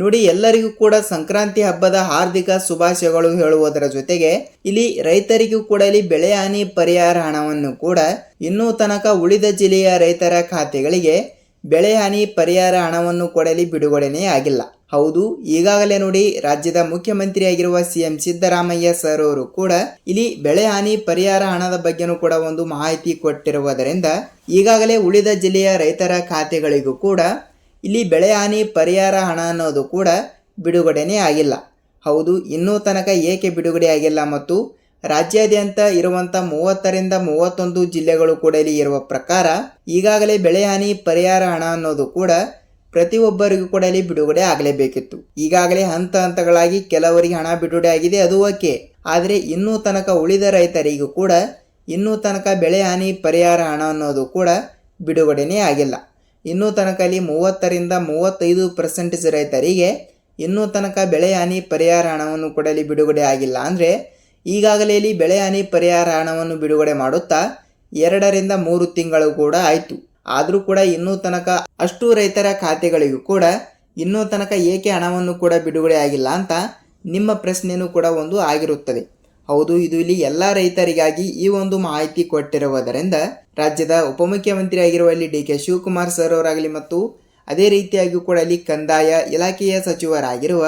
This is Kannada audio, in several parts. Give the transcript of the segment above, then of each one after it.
ನೋಡಿ, ಎಲ್ಲರಿಗೂ ಕೂಡ ಸಂಕ್ರಾಂತಿ ಹಬ್ಬದ ಹಾರ್ದಿಕ ಶುಭಾಶಯಗಳು ಹೇಳುವುದರ ಜೊತೆಗೆ ಇಲ್ಲಿ ರೈತರಿಗೂ ಕೂಡ ಇಲ್ಲಿ ಬೆಳೆ ಹಾನಿ ಪರಿಹಾರ ಹಣವನ್ನು ಕೂಡ ಇನ್ನೂ ತನಕ ಉಳಿದ ಜಿಲ್ಲೆಯ ರೈತರ ಖಾತೆಗಳಿಗೆ ಬೆಳೆ ಹಾನಿ ಪರಿಹಾರ ಹಣವನ್ನು ಕೊಡಲಿ ಬಿಡುಗಡೆನೇ ಆಗಿಲ್ಲ. ಹೌದು, ಈಗಾಗಲೇ ನೋಡಿ ರಾಜ್ಯದ ಮುಖ್ಯಮಂತ್ರಿಯಾಗಿರುವ ಸಿಎಂ ಸಿದ್ದರಾಮಯ್ಯ ಸರ್ ಅವರು ಕೂಡ ಇಲ್ಲಿ ಬೆಳೆ ಹಾನಿ ಪರಿಹಾರ ಹಣದ ಬಗ್ಗೆನೂ ಕೂಡ ಒಂದು ಮಾಹಿತಿ ಕೊಟ್ಟಿರುವುದರಿಂದ ಈಗಾಗಲೇ ಉಳಿದ ಜಿಲ್ಲೆಯ ರೈತರ ಖಾತೆಗಳಿಗೂ ಕೂಡ ಇಲ್ಲಿ ಬೆಳೆ ಹಾನಿ ಪರಿಹಾರ ಹಣ ಅನ್ನೋದು ಕೂಡ ಬಿಡುಗಡೆನೇ ಆಗಿಲ್ಲ. ಹೌದು, ಇನ್ನೂ ತನಕ ಏಕೆ ಬಿಡುಗಡೆ ಆಗಿಲ್ಲ ಮತ್ತು ರಾಜ್ಯಾದ್ಯಂತ ಇರುವಂಥ 30ರಿಂದ 31 ಜಿಲ್ಲೆಗಳು ಕೂಡ ಇಲ್ಲಿ ಇರುವ ಪ್ರಕಾರ ಈಗಾಗಲೇ ಬೆಳೆ ಹಾನಿ ಪರಿಹಾರ ಹಣ ಅನ್ನೋದು ಕೂಡ ಪ್ರತಿಯೊಬ್ಬರಿಗೂ ಕೂಡ ಇಲ್ಲಿ ಬಿಡುಗಡೆ ಆಗಲೇಬೇಕಿತ್ತು. ಈಗಾಗಲೇ ಹಂತ ಹಂತಗಳಾಗಿ ಕೆಲವರಿಗೆ ಹಣ ಬಿಡುಗಡೆ ಆಗಿದೆ, ಅದು ಓಕೆ. ಆದರೆ ಇನ್ನೂ ತನಕ ಉಳಿದ ರೈತರಿಗೂ ಕೂಡ ಇನ್ನೂ ತನಕ ಬೆಳೆ ಹಾನಿ ಪರಿಹಾರ ಹಣ ಅನ್ನೋದು ಕೂಡ ಬಿಡುಗಡೆನೇ ಆಗಿಲ್ಲ. ಇನ್ನೂ ತನಕ ಇಲ್ಲಿ 30ರಿಂದ 35% ರೈತರಿಗೆ ಇನ್ನೂ ತನಕ ಬೆಳೆ ಹಾನಿ ಪರಿಹಾರ ಹಣವನ್ನು ಕೂಡ ಇಲ್ಲಿ ಬಿಡುಗಡೆ ಆಗಿಲ್ಲ. ಅಂದರೆ ಈಗಾಗಲೇ ಇಲ್ಲಿ ಬೆಳೆ ಹಾನಿ ಪರಿಹಾರ ಹಣವನ್ನು ಬಿಡುಗಡೆ ಮಾಡುತ್ತಾ 2ರಿಂದ 3 ತಿಂಗಳು ಕೂಡ ಆಯಿತು. ಆದರೂ ಕೂಡ ಇನ್ನೂ ತನಕ ಅಷ್ಟು ರೈತರ ಖಾತೆಗಳಿಗೂ ಕೂಡ ಇನ್ನೂ ತನಕ ಏಕೆ ಹಣವನ್ನು ಕೂಡ ಬಿಡುಗಡೆ ಆಗಿಲ್ಲ ಅಂತ ನಿಮ್ಮ ಪ್ರಶ್ನೆಯೂ ಕೂಡ ಒಂದು ಆಗಿರುತ್ತದೆ. ಹೌದು, ಇದು ಇಲ್ಲಿ ಎಲ್ಲ ರೈತರಿಗಾಗಿ ಈ ಒಂದು ಮಾಹಿತಿ ಕೊಟ್ಟಿರುವುದರಿಂದ ರಾಜ್ಯದ ಉಪಮುಖ್ಯಮಂತ್ರಿ ಆಗಿರುವ ಇಲ್ಲಿ ಡಿ ಕೆ ಶಿವಕುಮಾರ್ ಸರ್ ಅವರಾಗಲಿ ಮತ್ತು ಅದೇ ರೀತಿಯಾಗಿ ಕೂಡ ಇಲ್ಲಿ ಕಂದಾಯ ಇಲಾಖೆಯ ಸಚಿವರಾಗಿರುವ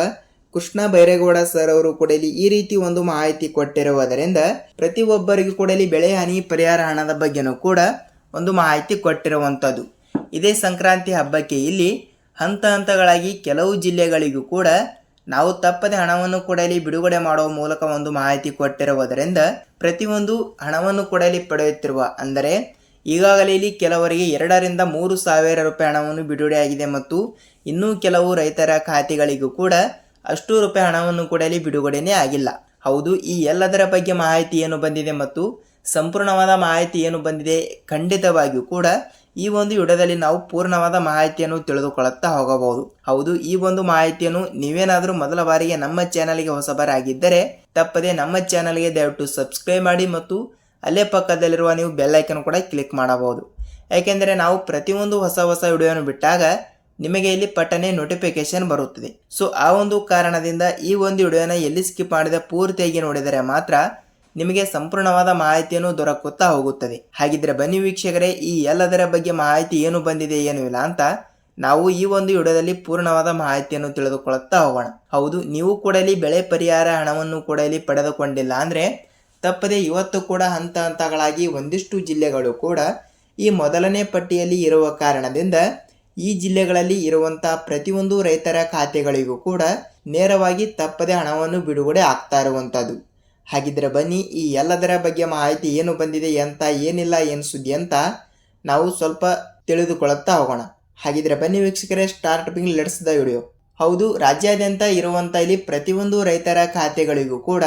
ಕೃಷ್ಣ ಬೈರೇಗೌಡ ಸರ್ ಅವರು ಕೂಡ ಇಲ್ಲಿ ಈ ರೀತಿ ಒಂದು ಮಾಹಿತಿ ಕೊಟ್ಟಿರುವುದರಿಂದ ಪ್ರತಿಯೊಬ್ಬರಿಗೂ ಕೂಡ ಇಲ್ಲಿ ಬೆಳೆ ಹಾನಿ ಪರಿಹಾರ ಹಣದ ಬಗ್ಗೆನೂ ಕೂಡ ಒಂದು ಮಾಹಿತಿ ಕೊಟ್ಟಿರುವಂಥದ್ದು. ಇದೇ ಸಂಕ್ರಾಂತಿ ಹಬ್ಬಕ್ಕೆ ಇಲ್ಲಿ ಹಂತ ಹಂತಗಳಾಗಿ ಕೆಲವು ಜಿಲ್ಲೆಗಳಿಗೂ ಕೂಡ ನಾವು ತಪ್ಪದೆ ಹಣವನ್ನು ಕೂಡ ಇಲ್ಲಿ ಬಿಡುಗಡೆ ಮಾಡುವ ಮೂಲಕ ಒಂದು ಮಾಹಿತಿ ಕೊಟ್ಟಿರುವುದರಿಂದ ಪ್ರತಿಯೊಂದು ಹಣವನ್ನು ಕೂಡ ಇಲ್ಲಿ ಪಡೆಯುತ್ತಿರುವ, ಅಂದರೆ ಈಗಾಗಲೇ ಇಲ್ಲಿ ಕೆಲವರಿಗೆ 2ರಿಂದ 3 ಸಾವಿರ ರೂಪಾಯಿ ಹಣವನ್ನು ಬಿಡುಗಡೆ ಆಗಿದೆ ಮತ್ತು ಇನ್ನೂ ಕೆಲವು ರೈತರ ಖಾತೆಗಳಿಗೂ ಕೂಡ ಅಷ್ಟು ರೂಪಾಯಿ ಹಣವನ್ನು ಕೂಡ ಇಲ್ಲಿ ಬಿಡುಗಡೆನೇ ಆಗಿಲ್ಲ. ಹೌದು, ಈ ಎಲ್ಲದರ ಬಗ್ಗೆ ಮಾಹಿತಿ ಏನು ಬಂದಿದೆ ಮತ್ತು ಸಂಪೂರ್ಣವಾದ ಮಾಹಿತಿ ಏನು ಬಂದಿದೆ ಖಂಡಿತವಾಗಿಯೂ ಕೂಡ ಈ ಒಂದು ವಿಡಿಯೋದಲ್ಲಿ ನಾವು ಪೂರ್ಣವಾದ ಮಾಹಿತಿಯನ್ನು ತಿಳಿದುಕೊಳ್ಳುತ್ತಾ ಹೋಗಬಹುದು. ಹೌದು, ಈ ಒಂದು ಮಾಹಿತಿಯನ್ನು ನೀವೇನಾದರೂ ಮೊದಲ ಬಾರಿಗೆ ನಮ್ಮ ಚಾನಲ್ಗೆ ಹೊಸಬರಾಗಿದ್ದರೆ ತಪ್ಪದೆ ನಮ್ಮ ಚಾನಲ್ಗೆ ದಯವಿಟ್ಟು ಸಬ್ಸ್ಕ್ರೈಬ್ ಮಾಡಿ ಮತ್ತು ಅಲ್ಲೇ ಪಕ್ಕದಲ್ಲಿರುವ ನೀವು ಬೆಲ್ ಐಕನ್ ಕೂಡ ಕ್ಲಿಕ್ ಮಾಡಬಹುದು. ಯಾಕೆಂದರೆ ನಾವು ಪ್ರತಿಯೊಂದು ಹೊಸ ವಿಡಿಯೋವನ್ನು ಬಿಟ್ಟಾಗ ನಿಮಗೆ ಇಲ್ಲಿ ಪಟ್ಟನೆ ನೋಟಿಫಿಕೇಶನ್ ಬರುತ್ತದೆ. ಸೊ ಆ ಒಂದು ಕಾರಣದಿಂದ ಈ ಒಂದು ವಿಡಿಯೋನ ಎಲ್ಲಿ ಸ್ಕಿಪ್ ಮಾಡಿದ ಪೂರ್ತಿಯಾಗಿ ನೋಡಿದರೆ ಮಾತ್ರ ನಿಮಗೆ ಸಂಪೂರ್ಣವಾದ ಮಾಹಿತಿಯನ್ನು ದೊರಕುತ್ತಾ ಹೋಗುತ್ತದೆ. ಹಾಗಿದ್ರೆ ಬನ್ನಿ ವೀಕ್ಷಕರೇ, ಈ ಎಲ್ಲದರ ಬಗ್ಗೆ ಮಾಹಿತಿ ಏನು ಬಂದಿದೆ ಏನು ಇಲ್ಲ ಅಂತ ನಾವು ಈ ಒಂದು ವಿಡಿಯೋದಲ್ಲಿ ಪೂರ್ಣವಾದ ಮಾಹಿತಿಯನ್ನು ತಿಳಿದುಕೊಳ್ಳುತ್ತಾ ಹೋಗೋಣ. ಹೌದು, ನೀವು ಕೂಡ ಇಲ್ಲಿ ಬೆಳೆ ಪರಿಹಾರ ಹಣವನ್ನು ಕೂಡ ಇಲ್ಲಿ ಪಡೆದುಕೊಂಡಿಲ್ಲ ಅಂದರೆ ತಪ್ಪದೆ ಇವತ್ತು ಕೂಡ ಹಂತ ಹಂತಗಳಾಗಿ ಒಂದಿಷ್ಟು ಜಿಲ್ಲೆಗಳು ಕೂಡ ಈ ಮೊದಲನೇ ಪಟ್ಟಿಯಲ್ಲಿ ಇರುವ ಕಾರಣದಿಂದ ಈ ಜಿಲ್ಲೆಗಳಲ್ಲಿ ಇರುವಂಥ ಪ್ರತಿಯೊಂದು ರೈತರ ಖಾತೆಗಳಿಗೂ ಕೂಡ ನೇರವಾಗಿ ತಪ್ಪದೆ ಹಣವನ್ನು ಬಿಡುಗಡೆ ಆಗ್ತಾ ಇರುವಂಥದ್ದು. ಹಾಗಿದ್ರೆ ಬನ್ನಿ, ಈ ಎಲ್ಲದರ ಬಗ್ಗೆ ಮಾಹಿತಿ ಏನು ಬಂದಿದೆ ಅಂತ, ಏನಿಲ್ಲ, ಏನು ಸುದ್ದಿ ಅಂತ ನಾವು ಸ್ವಲ್ಪ ತಿಳಿದುಕೊಳ್ಳುತ್ತಾ ಹೋಗೋಣ. ಹಾಗಿದ್ರೆ ಬನ್ನಿ ವೀಕ್ಷಕರೇ, start being let's the video. ಹೌದು, ರಾಜ್ಯಾದ್ಯಂತ ಇರುವಂಥ ಇಲ್ಲಿ ಪ್ರತಿಯೊಂದು ರೈತರ ಖಾತೆಗಳಿಗೂ ಕೂಡ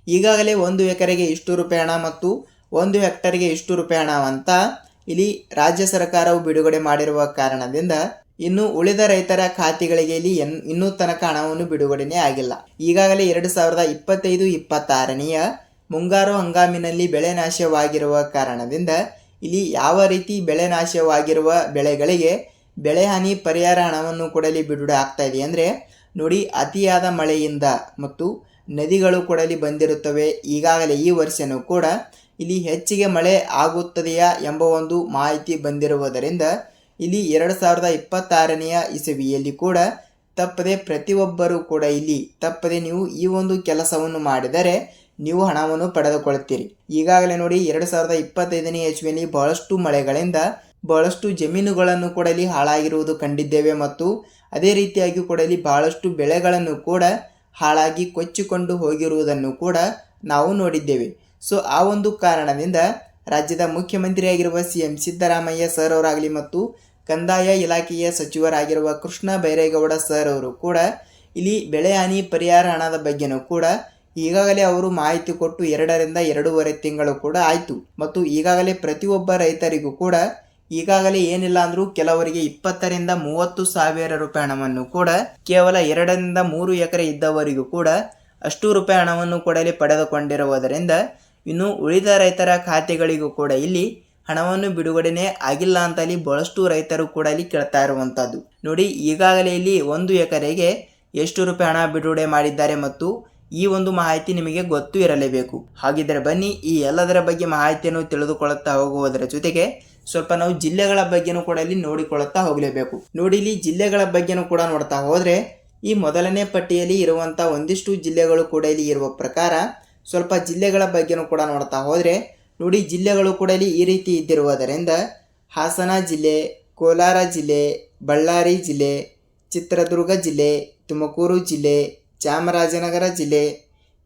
ಈಗಾಗಲೇ 1 ಎಕರೆಗೆ ಇಷ್ಟು ರೂಪಾಯಿ ಹಣ ಮತ್ತು 1 ಹೆಕ್ಟರ್ಗೆ ಇಷ್ಟು ರೂಪಾಯಿ ಹಣ ಅಂತ ಇಲ್ಲಿ ರಾಜ್ಯ ಸರ್ಕಾರವು ಬಿಡುಗಡೆ ಮಾಡಿರುವ ಕಾರಣದಿಂದ ಇನ್ನು ಉಳಿದ ರೈತರ ಖಾತೆಗಳಿಗೆ ಇಲ್ಲಿ ಇನ್ನೂ ತನಕ ಹಣವನ್ನು ಬಿಡುಗಡೆನೇ ಆಗಿಲ್ಲ. ಈಗಾಗಲೇ 2025-26ನೇ ಮುಂಗಾರು ಹಂಗಾಮಿನಲ್ಲಿ ಬೆಳೆ ನಾಶವಾಗಿರುವ ಕಾರಣದಿಂದ ಇಲ್ಲಿ ಯಾವ ರೀತಿ ಬೆಳೆ ನಾಶವಾಗಿರುವ ಬೆಳೆಗಳಿಗೆ ಬೆಳೆ ಹಾನಿ ಪರಿಹಾರ ಹಣವನ್ನು ಕೂಡ ಇಲ್ಲಿ ಬಿಡುಗಡೆ ಆಗ್ತಾ ಇದೆ ಅಂದರೆ ನೋಡಿ, ಅತಿಯಾದ ಮಳೆಯಿಂದ ಮತ್ತು ನದಿಗಳು ಕೂಡ ಇಲ್ಲಿ ಬಂದಿರುತ್ತವೆ. ಈಗಾಗಲೇ ಈ ವರ್ಷನೂ ಕೂಡ ಇಲ್ಲಿ ಹೆಚ್ಚಿಗೆ ಮಳೆ ಆಗುತ್ತದೆಯಾ ಎಂಬ ಒಂದು ಮಾಹಿತಿ ಬಂದಿರುವುದರಿಂದ ಇಲ್ಲಿ 2026ನೇ ಇಸವಿಯಲ್ಲಿ ಕೂಡ ತಪ್ಪದೆ ಪ್ರತಿಯೊಬ್ಬರೂ ಕೂಡ ಇಲ್ಲಿ ತಪ್ಪದೆ ನೀವು ಈ ಒಂದು ಕೆಲಸವನ್ನು ಮಾಡಿದರೆ ನೀವು ಹಣವನ್ನು ಪಡೆದುಕೊಳ್ಳುತ್ತೀರಿ. ಈಗಾಗಲೇ ನೋಡಿ 2025ನೇ ಇಸವಿಯಲ್ಲಿ ಬಹಳಷ್ಟು ಮಳೆಗಳಿಂದ ಬಹಳಷ್ಟು ಜಮೀನುಗಳನ್ನು ಕೂಡ ಇಲ್ಲಿ ಹಾಳಾಗಿರುವುದು ಕಂಡಿದ್ದೇವೆ ಮತ್ತು ಅದೇ ರೀತಿಯಾಗಿ ಕೂಡ ಇಲ್ಲಿ ಬಹಳಷ್ಟು ಬೆಳೆಗಳನ್ನು ಕೂಡ ಹಾಳಾಗಿ ಕೊಚ್ಚಿಕೊಂಡು ಹೋಗಿರುವುದನ್ನು ಕೂಡ ನಾವು ನೋಡಿದ್ದೇವೆ. ಸೊ ಆ ಒಂದು ಕಾರಣದಿಂದ ರಾಜ್ಯದ ಮುಖ್ಯಮಂತ್ರಿಯಾಗಿರುವ ಸಿಎಂ ಸಿದ್ದರಾಮಯ್ಯ ಸರ್ ಅವರಾಗಲಿ ಮತ್ತು ಕಂದಾಯ ಇಲಾಖೆಯ ಸಚಿವರಾಗಿರುವ ಕೃಷ್ಣ ಬೈರೇಗೌಡ ಸರ್ ಅವರು ಕೂಡ ಇಲ್ಲಿ ಬೆಳೆ ಹಾನಿ ಪರಿಹಾರ ಹಣದ ಬಗ್ಗೆನೂ ಕೂಡ ಈಗಾಗಲೇ ಅವರು ಮಾಹಿತಿ ಕೊಟ್ಟು 2ರಿಂದ 2.5 ತಿಂಗಳು ಕೂಡ ಆಯಿತು ಮತ್ತು ಈಗಾಗಲೇ ಪ್ರತಿಯೊಬ್ಬ ರೈತರಿಗೂ ಕೂಡ ಈಗಾಗಲೇ ಏನಿಲ್ಲ ಅಂದರೂ ಕೆಲವರಿಗೆ 20ರಿಂದ 30 ಸಾವಿರ ರೂಪಾಯಿ ಹಣವನ್ನು ಕೂಡ ಕೇವಲ 2ರಿಂದ 3 ಎಕರೆ ಇದ್ದವರಿಗೂ ಕೂಡ ಅಷ್ಟು ರೂಪಾಯಿ ಹಣವನ್ನು ಕೂಡ ಇಲ್ಲಿ ಪಡೆದುಕೊಂಡಿರುವುದರಿಂದ ಇನ್ನು ಉಳಿದ ರೈತರ ಖಾತೆಗಳಿಗೂ ಕೂಡ ಇಲ್ಲಿ ಹಣವನ್ನು ಬಿಡುಗಡೆನೇ ಆಗಿಲ್ಲ ಅಂತ ಇಲ್ಲಿ ಬಹಳಷ್ಟು ರೈತರು ಕೂಡ ಇಲ್ಲಿ ಕೇಳ್ತಾ ಇರುವಂಥದ್ದು. ನೋಡಿ, ಈಗಾಗಲೇ ಇಲ್ಲಿ 1 ಎಕರೆಗೆ ಎಷ್ಟು ರೂಪಾಯಿ ಹಣ ಬಿಡುಗಡೆ ಮಾಡಿದ್ದಾರೆ ಮತ್ತು ಈ ಒಂದು ಮಾಹಿತಿ ನಿಮಗೆ ಗೊತ್ತು ಇರಲೇಬೇಕು. ಹಾಗಿದ್ದರೆ ಬನ್ನಿ ಈ ಎಲ್ಲದರ ಬಗ್ಗೆ ಮಾಹಿತಿಯನ್ನು ತಿಳಿದುಕೊಳ್ಳುತ್ತಾ ಹೋಗುವುದರ ಜೊತೆಗೆ ಸ್ವಲ್ಪ ನಾವು ಜಿಲ್ಲೆಗಳ ಬಗ್ಗೆನೂ ಕೂಡ ಇಲ್ಲಿ ನೋಡಿಕೊಳ್ಳುತ್ತಾ ಹೋಗಲೇಬೇಕು. ನೋಡಿ, ಇಲ್ಲಿ ಜಿಲ್ಲೆಗಳ ಬಗ್ಗೆನೂ ಕೂಡ ನೋಡ್ತಾ ಹೋದರೆ ಈ ಮೊದಲನೇ ಪಟ್ಟಿಯಲ್ಲಿ ಇರುವಂಥ ಒಂದಿಷ್ಟು ಜಿಲ್ಲೆಗಳು ಕೂಡ ಇಲ್ಲಿ ಇರುವ ಪ್ರಕಾರ ಸ್ವಲ್ಪ ಜಿಲ್ಲೆಗಳ ಬಗ್ಗೆನೂ ಕೂಡ ನೋಡ್ತಾ ಹೋದರೆ ನೋಡಿ, ಜಿಲ್ಲೆಗಳು ಕೂಡ ಇಲ್ಲಿ ಈ ರೀತಿ ಇದ್ದಿರುವುದರಿಂದ ಹಾಸನ ಜಿಲ್ಲೆ, ಕೋಲಾರ ಜಿಲ್ಲೆ, ಬಳ್ಳಾರಿ ಜಿಲ್ಲೆ, ಚಿತ್ರದುರ್ಗ ಜಿಲ್ಲೆ, ತುಮಕೂರು ಜಿಲ್ಲೆ, ಚಾಮರಾಜನಗರ ಜಿಲ್ಲೆ,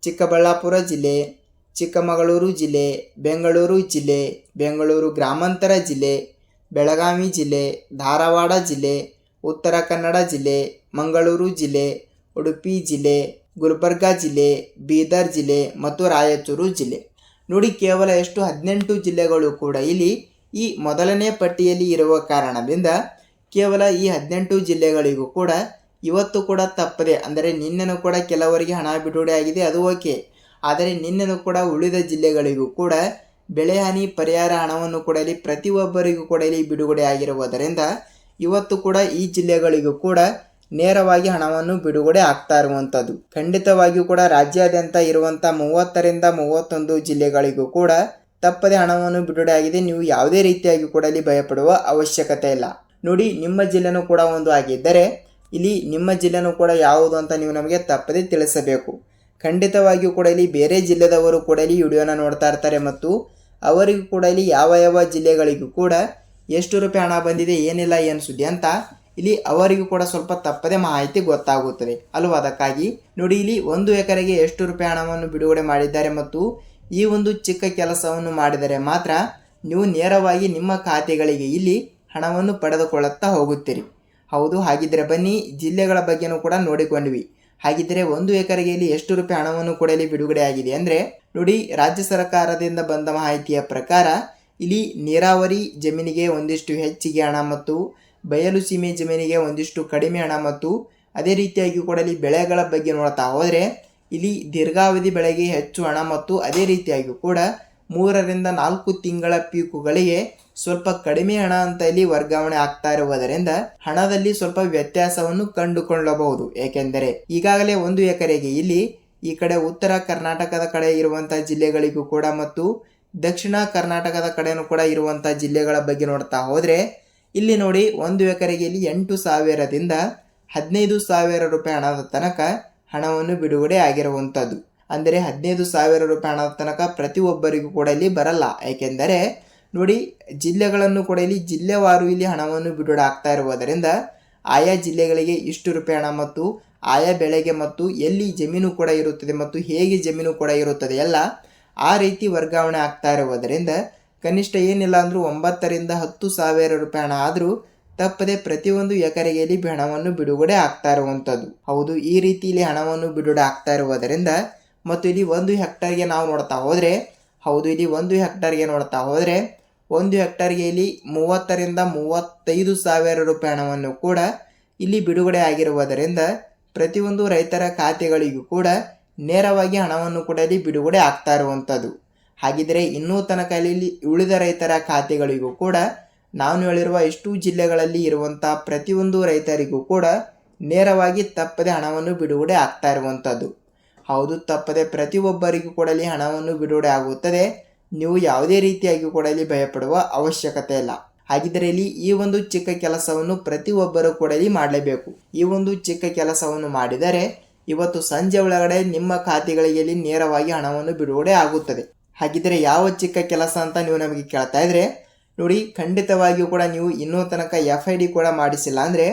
ಚಿಕ್ಕಬಳ್ಳಾಪುರ ಜಿಲ್ಲೆ, ಚಿಕ್ಕಮಗಳೂರು ಜಿಲ್ಲೆ, ಬೆಂಗಳೂರು ಜಿಲ್ಲೆ, ಬೆಂಗಳೂರು ಗ್ರಾಮಾಂತರ ಜಿಲ್ಲೆ, ಬೆಳಗಾವಿ ಜಿಲ್ಲೆ, ಧಾರವಾಡ ಜಿಲ್ಲೆ, ಉತ್ತರ ಕನ್ನಡ ಜಿಲ್ಲೆ, ಮಂಗಳೂರು ಜಿಲ್ಲೆ, ಉಡುಪಿ ಜಿಲ್ಲೆ, ಗುಲ್ಬರ್ಗಾ ಜಿಲ್ಲೆ, ಬೀದರ್ ಜಿಲ್ಲೆ ಮತ್ತು ರಾಯಚೂರು ಜಿಲ್ಲೆ. ನೋಡಿ, ಕೇವಲ ಎಷ್ಟು 18 ಜಿಲ್ಲೆಗಳು ಕೂಡ ಇಲ್ಲಿ ಈ ಮೊದಲನೇ ಪಟ್ಟಿಯಲ್ಲಿ ಇರುವ ಕಾರಣದಿಂದ ಕೇವಲ ಈ 18 ಜಿಲ್ಲೆಗಳಿಗೂ ಕೂಡ ಇವತ್ತು ಕೂಡ ತಪ್ಪದೆ, ಅಂದರೆ ನಿನ್ನೆನೂ ಕೂಡ ಕೆಲವರಿಗೆ ಹಣ ಬಿಡುಗಡೆ ಆಗಿದೆ, ಅದು ಓಕೆ. ಆದರೆ ನಿನ್ನೆನೂ ಕೂಡ ಉಳಿದ ಜಿಲ್ಲೆಗಳಿಗೂ ಕೂಡ ಬೆಳೆ ಹಾನಿ ಪರಿಹಾರ ಹಣವನ್ನು ಕೂಡ ಇಲ್ಲಿ ಪ್ರತಿಯೊಬ್ಬರಿಗೂ ಕೂಡ ಇಲ್ಲಿ ಬಿಡುಗಡೆ ಆಗಿರುವುದರಿಂದ ಇವತ್ತು ಕೂಡ ಈ ಜಿಲ್ಲೆಗಳಿಗೂ ಕೂಡ ನೇರವಾಗಿ ಹಣವನ್ನು ಬಿಡುಗಡೆ ಆಗ್ತಾ ಇರುವಂಥದ್ದು. ಖಂಡಿತವಾಗಿಯೂ ಕೂಡ ರಾಜ್ಯಾದ್ಯಂತ ಇರುವಂಥ 30ರಿಂದ 31 ಜಿಲ್ಲೆಗಳಿಗೂ ಕೂಡ ತಪ್ಪದೆ ಹಣವನ್ನು ಬಿಡುಗಡೆ ಆಗಿದೆ. ನೀವು ಯಾವುದೇ ರೀತಿಯಾಗಿ ಕೂಡ ಇಲ್ಲಿ ಭಯಪಡುವ ಅವಶ್ಯಕತೆ ಇಲ್ಲ. ನೋಡಿ, ನಿಮ್ಮ ಜಿಲ್ಲೆನೂ ಕೂಡ ಒಂದು ಆಗಿದ್ದರೆ ಇಲ್ಲಿ ನಿಮ್ಮ ಜಿಲ್ಲೆನೂ ಕೂಡ ಯಾವುದು ಅಂತ ನೀವು ನಮಗೆ ತಪ್ಪದೆ ತಿಳಿಸಬೇಕು. ಖಂಡಿತವಾಗಿಯೂ ಕೂಡ ಇಲ್ಲಿ ಬೇರೆ ಜಿಲ್ಲೆದವರು ಕೂಡ ಇಲ್ಲಿ ವಿಡಿಯೋನ ನೋಡ್ತಾ ಇರ್ತಾರೆ ಮತ್ತು ಅವರಿಗೂ ಕೂಡ ಇಲ್ಲಿ ಯಾವ ಜಿಲ್ಲೆಗಳಿಗೂ ಕೂಡ ಎಷ್ಟು ರೂಪಾಯಿ ಹಣ ಬಂದಿದೆ, ಏನಿಲ್ಲ, ಏನು ಸುದ್ದಿ ಅಂತ ಇಲ್ಲಿ ಅವರಿಗೂ ಕೂಡ ಸ್ವಲ್ಪ ತಪ್ಪದೆ ಮಾಹಿತಿ ಗೊತ್ತಾಗುತ್ತದೆ ಅಲ್ವಾ. ಅದಕ್ಕಾಗಿ ನೋಡಿ, ಇಲ್ಲಿ 1 ಎಕರೆಗೆ ಎಷ್ಟು ರೂಪಾಯಿ ಹಣವನ್ನು ಬಿಡುಗಡೆ ಮಾಡಿದ್ದಾರೆ ಮತ್ತು ಈ ಒಂದು ಚಿಕ್ಕ ಕೆಲಸವನ್ನು ಮಾಡಿದರೆ ಮಾತ್ರ ನೀವು ನೇರವಾಗಿ ನಿಮ್ಮ ಖಾತೆಗಳಿಗೆ ಇಲ್ಲಿ ಹಣವನ್ನು ಪಡೆದುಕೊಳ್ಳುತ್ತಾ ಹೋಗುತ್ತೀರಿ. ಹೌದು, ಹಾಗಿದ್ದರೆ ಬನ್ನಿ ಜಿಲ್ಲೆಗಳ ಬಗ್ಗೆನೂ ಕೂಡ ನೋಡಿಕೊಂಡ್ವಿ. ಹಾಗಿದ್ದರೆ 1 ಎಕರೆಗೆ ಇಲ್ಲಿ ಎಷ್ಟು ರೂಪಾಯಿ ಹಣವನ್ನು ಕೂಡ ಇಲ್ಲಿ ಬಿಡುಗಡೆ ಆಗಿದೆ ಅಂದರೆ ನೋಡಿ, ರಾಜ್ಯ ಸರ್ಕಾರದಿಂದ ಬಂದ ಮಾಹಿತಿಯ ಪ್ರಕಾರ ಇಲ್ಲಿ ನೀರಾವರಿ ಜಮೀನಿಗೆ ಒಂದಿಷ್ಟು ಹೆಚ್ಚಿಗೆ ಹಣ ಮತ್ತು ಬಯಲು ಸೀಮೆ ಜಮೀನಿಗೆ ಒಂದಿಷ್ಟು ಕಡಿಮೆ ಹಣ ಮತ್ತು ಅದೇ ರೀತಿಯಾಗಿ ಕೂಡ ಇಲ್ಲಿ ಬೆಳೆಗಳ ಬಗ್ಗೆ ನೋಡ್ತಾ ಹೋದರೆ ಇಲ್ಲಿ ದೀರ್ಘಾವಧಿ ಬೆಳೆಗೆ ಹೆಚ್ಚು ಹಣ ಮತ್ತು ಅದೇ ರೀತಿಯಾಗಿ ಕೂಡ 3ರಿಂದ 4 ತಿಂಗಳ ಪೀಕುಗಳಿಗೆ ಸ್ವಲ್ಪ ಕಡಿಮೆ ಹಣ ಅಂತ ಇಲ್ಲಿ ವರ್ಗಾವಣೆ ಆಗ್ತಾ ಇರುವುದರಿಂದ ಹಣದಲ್ಲಿ ಸ್ವಲ್ಪ ವ್ಯತ್ಯಾಸವನ್ನು ಕಂಡುಕೊಳ್ಳಬಹುದು. ಏಕೆಂದರೆ ಈಗಾಗಲೇ 1 ಎಕರೆಗೆ ಇಲ್ಲಿ ಈ ಕಡೆ ಉತ್ತರ ಕರ್ನಾಟಕದ ಕಡೆ ಇರುವಂತಹ ಜಿಲ್ಲೆಗಳಿಗೂ ಕೂಡ ಮತ್ತು ದಕ್ಷಿಣ ಕರ್ನಾಟಕದ ಕಡೆನೂ ಕೂಡ ಇರುವಂತಹ ಜಿಲ್ಲೆಗಳ ಬಗ್ಗೆ ನೋಡ್ತಾ ಹೋದರೆ ಇಲ್ಲಿ ನೋಡಿ 1 ಎಕರೆಗೆ ಇಲ್ಲಿ 8,000ದಿಂದ 15,000 ರೂಪಾಯಿ ಹಣದ ತನಕ ಹಣವನ್ನು ಬಿಡುಗಡೆ ಆಗಿರುವಂಥದ್ದು. ಅಂದರೆ 15,000 ರೂಪಾಯಿ ಹಣದ ತನಕ ಪ್ರತಿಯೊಬ್ಬರಿಗೂ ಕೂಡ ಇಲ್ಲಿ ಬರಲ್ಲ. ಏಕೆಂದರೆ ನೋಡಿ, ಜಿಲ್ಲೆಗಳನ್ನು ಕೂಡ ಇಲ್ಲಿ ಜಿಲ್ಲೆವಾರು ಇಲ್ಲಿ ಹಣವನ್ನು ಬಿಡುಗಡೆ ಆಗ್ತಾ ಇರುವುದರಿಂದ ಆಯಾ ಜಿಲ್ಲೆಗಳಿಗೆ ಇಷ್ಟು ರೂಪಾಯಿ ಹಣ ಮತ್ತು ಆಯಾ ಬೆಳೆಗೆ ಮತ್ತು ಎಲ್ಲಿ ಜಮೀನು ಕೂಡ ಇರುತ್ತದೆ ಮತ್ತು ಹೇಗೆ ಜಮೀನು ಕೂಡ ಇರುತ್ತದೆ ಎಲ್ಲ ಆ ರೀತಿ ವರ್ಗಾವಣೆ ಆಗ್ತಾ ಇರುವುದರಿಂದ ಕನಿಷ್ಠ ಏನಿಲ್ಲ ಅಂದರೂ 9ರಿಂದ 10,000 ರೂಪಾಯಿ ಹಣ ಆದರೂ ತಪ್ಪದೆ ಪ್ರತಿಯೊಂದು ಎಕರೆಗೆ ಇಲ್ಲಿ ಹಣವನ್ನು ಬಿಡುಗಡೆ ಆಗ್ತಾ ಇರುವಂಥದ್ದು. ಹೌದು, ಈ ರೀತಿ ಇಲ್ಲಿ ಹಣವನ್ನು ಬಿಡುಗಡೆ ಆಗ್ತಾ ಇರುವುದರಿಂದ ಮತ್ತು ಇಲ್ಲಿ 1 ಹೆಕ್ಟರ್ಗೆ ನಾವು ನೋಡ್ತಾ ಹೋದರೆ ಹೌದು, ಇಲ್ಲಿ 1 ಹೆಕ್ಟರ್ಗೆ ನೋಡ್ತಾ ಹೋದರೆ 1 ಹೆಕ್ಟರ್ಗೆ ಇಲ್ಲಿ 30ರಿಂದ 35,000 ರೂಪಾಯಿ ಹಣವನ್ನು ಕೂಡ ಇಲ್ಲಿ ಬಿಡುಗಡೆ ಆಗಿರುವುದರಿಂದ ಪ್ರತಿಯೊಂದು ರೈತರ ಖಾತೆಗಳಿಗೂ ಕೂಡ ನೇರವಾಗಿ ಹಣವನ್ನು ಕೂಡ ಇಲ್ಲಿ ಬಿಡುಗಡೆ ಆಗ್ತಾ ಇರುವಂಥದ್ದು. ಹಾಗಿದ್ದರೆ ಇನ್ನೂ ತನಕ ಇಲ್ಲಿ ಉಳಿದ ರೈತರ ಖಾತೆಗಳಿಗೂ ಕೂಡ ನಾನು ಹೇಳಿರುವ ಇಷ್ಟು ಜಿಲ್ಲೆಗಳಲ್ಲಿ ಇರುವಂಥ ಪ್ರತಿಯೊಂದು ರೈತರಿಗೂ ಕೂಡ ನೇರವಾಗಿ ತಪ್ಪದೆ ಹಣವನ್ನು ಬಿಡುಗಡೆ ಆಗ್ತಾ ಇರುವಂಥದ್ದು. ಹೌದು, ತಪ್ಪದೆ ಪ್ರತಿಯೊಬ್ಬರಿಗೂ ಕೂಡ ಇಲ್ಲಿ ಹಣವನ್ನು ಬಿಡುಗಡೆ ಆಗುತ್ತದೆ. ನೀವು ಯಾವುದೇ ರೀತಿಯಾಗಿ ಕೂಡ ಇಲ್ಲಿ ಭಯಪಡುವ ಅವಶ್ಯಕತೆ ಇಲ್ಲ. ಹಾಗಿದ್ದರೆ ಇಲ್ಲಿ ಈ ಒಂದು ಚಿಕ್ಕ ಕೆಲಸವನ್ನು ಪ್ರತಿಯೊಬ್ಬರು ಕೂಡ ಇಲ್ಲಿ ಮಾಡಲೇಬೇಕು. ಈ ಒಂದು ಚಿಕ್ಕ ಕೆಲಸವನ್ನು ಮಾಡಿದರೆ ಇವತ್ತು ಸಂಜೆ ಒಳಗಡೆ ನಿಮ್ಮ ಖಾತೆಗಳಿಗೆ ಇಲ್ಲಿ ನೇರವಾಗಿ ಹಣವನ್ನು ಬಿಡುಗಡೆ ಆಗುತ್ತದೆ. ಹಾಗಿದ್ದರೆ ಯಾವ ಚಿಕ್ಕ ಕೆಲಸ ಅಂತ ನೀವು ನಮಗೆ ಕೇಳ್ತಾ ಇದ್ರೆ ನೋಡಿ, ಖಂಡಿತವಾಗಿಯೂ ಕೂಡ ನೀವು ಇನ್ನೂ ತನಕ FID ಕೂಡ ಮಾಡಿಸಿಲ್ಲ ಅಂದರೆ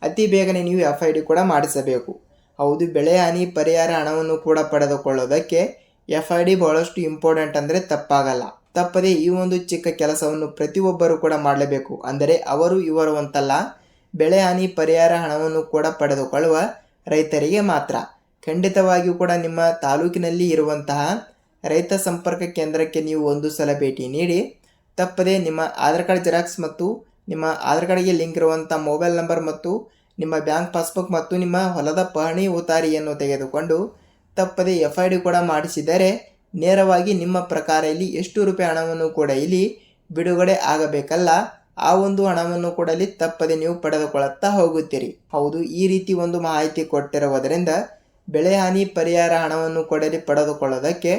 ಅತಿ ಬೇಗನೆ ನೀವು FID ಕೂಡ ಮಾಡಿಸಬೇಕು. ಹೌದು, ಬೆಳೆ ಹಾನಿ ಪರಿಹಾರ ಹಣವನ್ನು ಕೂಡ ಪಡೆದುಕೊಳ್ಳೋದಕ್ಕೆ FID ಬಹಳಷ್ಟು ಇಂಪಾರ್ಟೆಂಟ್ ಅಂದರೆ ತಪ್ಪಾಗಲ್ಲ. ತಪ್ಪದೆ ಈ ಒಂದು ಚಿಕ್ಕ ಕೆಲಸವನ್ನು ಪ್ರತಿಯೊಬ್ಬರು ಕೂಡ ಮಾಡಲೇಬೇಕು. ಅಂದರೆ ಅವರು ಇವರು ಅಂತಲ್ಲ, ಬೆಳೆ ಹಾನಿ ಪರಿಹಾರ ಹಣವನ್ನು ಕೂಡ ಪಡೆದುಕೊಳ್ಳುವ ರೈತರಿಗೆ ಮಾತ್ರ. ಖಂಡಿತವಾಗಿಯೂ ಕೂಡ ನಿಮ್ಮ ತಾಲೂಕಿನಲ್ಲಿ ಇರುವಂತಹ ರೈತ ಸಂಪರ್ಕ ಕೇಂದ್ರಕ್ಕೆ ನೀವು ಒಂದು ಸಲ ಭೇಟಿ ನೀಡಿ ತಪ್ಪದೆ ನಿಮ್ಮ ಆಧಾರ್ ಕಾರ್ಡ್ ಜೆರಾಕ್ಸ್ ಮತ್ತು ನಿಮ್ಮ ಆಧಾರ್ ಕಾರ್ಡ್ಗೆ ಲಿಂಕ್ ಇರುವಂಥ ಮೊಬೈಲ್ ನಂಬರ್ ಮತ್ತು ನಿಮ್ಮ ಬ್ಯಾಂಕ್ ಪಾಸ್ಬುಕ್ ಮತ್ತು ನಿಮ್ಮ ಹೊಲದ ಪಹಣಿ ಉತಾರಿಯನ್ನು ತೆಗೆದುಕೊಂಡು ತಪ್ಪದೆ FID ಕೂಡ ಮಾಡಿಸಿದರೆ ನೇರವಾಗಿ ನಿಮ್ಮ ಪ್ರಕಾರ ಇಲ್ಲಿ ಎಷ್ಟು ರೂಪಾಯಿ ಹಣವನ್ನು ಕೂಡ ಇಲ್ಲಿ ಬಿಡುಗಡೆ ಆಗಬೇಕಲ್ಲ ಆ ಒಂದು ಹಣವನ್ನು ಕೂಡ ಇಲ್ಲಿ ತಪ್ಪದೆ ನೀವು ಪಡೆದುಕೊಳ್ಳುತ್ತಾ ಹೋಗುತ್ತೀರಿ. ಹೌದು, ಈ ರೀತಿ ಒಂದು ಮಾಹಿತಿ ಕೊಟ್ಟಿರುವುದರಿಂದ ಬೆಳೆ ಹಾನಿ ಪರಿಹಾರ ಹಣವನ್ನು ಕೊಡಲಿ ಪಡೆದುಕೊಳ್ಳೋದಕ್ಕೆ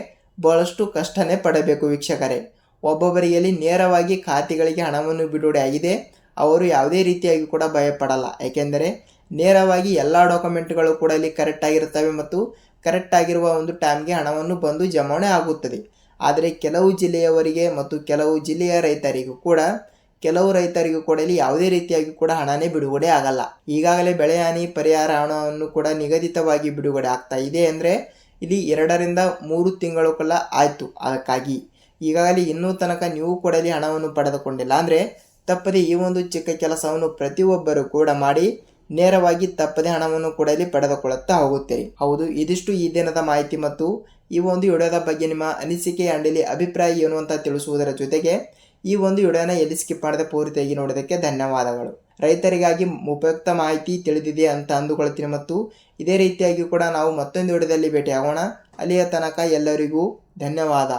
ಬಹಳಷ್ಟು ಕಷ್ಟನೇ ಪಡಬೇಕು ವೀಕ್ಷಕರೇ. ಒಬ್ಬೊಬ್ಬರಿಗೆ ನೇರವಾಗಿ ಖಾತೆಗಳಿಗೆ ಹಣವನ್ನು ಬಿಡುಗಡೆ ಆಗಿದೆ, ಅವರು ಯಾವುದೇ ರೀತಿಯಾಗಿ ಕೂಡ ಭಯಪಡಲ್ಲ. ಏಕೆಂದರೆ ನೇರವಾಗಿ ಎಲ್ಲ ಡಾಕ್ಯುಮೆಂಟ್ಗಳು ಕೂಡ ಇಲ್ಲಿ ಕರೆಕ್ಟ್ ಆಗಿರ್ತವೆ ಮತ್ತು ಕರೆಕ್ಟ್ ಆಗಿರುವ ಒಂದು ಟೈಮ್ಗೆ ಹಣವನ್ನು ಬಂದು ಜಮಾವಣೆ ಆಗುತ್ತದೆ. ಆದರೆ ಕೆಲವು ಜಿಲ್ಲೆಯವರಿಗೆ ಮತ್ತು ಕೆಲವು ಜಿಲ್ಲೆಯ ರೈತರಿಗೂ ಕೂಡ ಇಲ್ಲಿ ಯಾವುದೇ ರೀತಿಯಾಗಿ ಕೂಡ ಹಣನೇ ಬಿಡುಗಡೆ ಆಗಲ್ಲ. ಈಗಾಗಲೇ ಬೆಳೆ ಹಾನಿ ಪರಿಹಾರ ಹಣವನ್ನು ಕೂಡ ನಿಗದಿತವಾಗಿ ಬಿಡುಗಡೆ ಆಗ್ತಾ ಇದೆ. ಅಂದರೆ ಇಲ್ಲಿ 2 ರಿಂದ 3 ತಿಂಗಳುಗಳ ಆಯಿತು. ಅದಕ್ಕಾಗಿ ಈಗಾಗಲೇ ಇನ್ನೂ ತನಕ ನೀವು ಕೂಡ ಇಲ್ಲಿ ಹಣವನ್ನು ಪಡೆದುಕೊಂಡಿಲ್ಲ ಅಂದರೆ ತಪ್ಪದೆ ಈ ಒಂದು ಚಿಕ್ಕ ಕೆಲಸವನ್ನು ಪ್ರತಿಯೊಬ್ಬರು ಕೂಡ ಮಾಡಿ ನೇರವಾಗಿ ತಪ್ಪದೆ ಹಣವನ್ನು ಕೂಡ ಇಲ್ಲಿ ಪಡೆದುಕೊಳ್ಳುತ್ತಾ ಹೋಗುತ್ತೀರಿ. ಹೌದು, ಇದಿಷ್ಟು ಈ ದಿನದ ಮಾಹಿತಿ ಮತ್ತು ಈ ಒಂದು ವಿಡಿಯೋದ ಬಗ್ಗೆ ನಿಮ್ಮ ಅನಿಸಿಕೆ ಅಂಡ್ ಇಲ್ಲಿ ಅಭಿಪ್ರಾಯ ಏನು ಅಂತ ತಿಳಿಸುವುದರ ಜೊತೆಗೆ ಈ ಒಂದು ವಿಡಿಯೋನ ಎಲ್ಲಿ ಸ್ಕಿಪ್ ಮಾಡದೆ ಪೂರ್ತಿಯಾಗಿ ನೋಡೋದಕ್ಕೆ ಧನ್ಯವಾದಗಳು. ರೈತರಿಗಾಗಿ ಉಪಯುಕ್ತ ಮಾಹಿತಿ ತಿಳಿದಿದೆ ಅಂತ ಅಂದುಕೊಳ್ತೀನಿ ಮತ್ತು ಇದೇ ರೀತಿಯಾಗಿ ಕೂಡ ನಾವು ಮತ್ತೊಂದು ವಿಡಿಯೋದಲ್ಲಿ ಭೇಟಿಯಾಗೋಣ. ಅಲ್ಲಿಯ ತನಕ ಎಲ್ಲರಿಗೂ ಧನ್ಯವಾದ.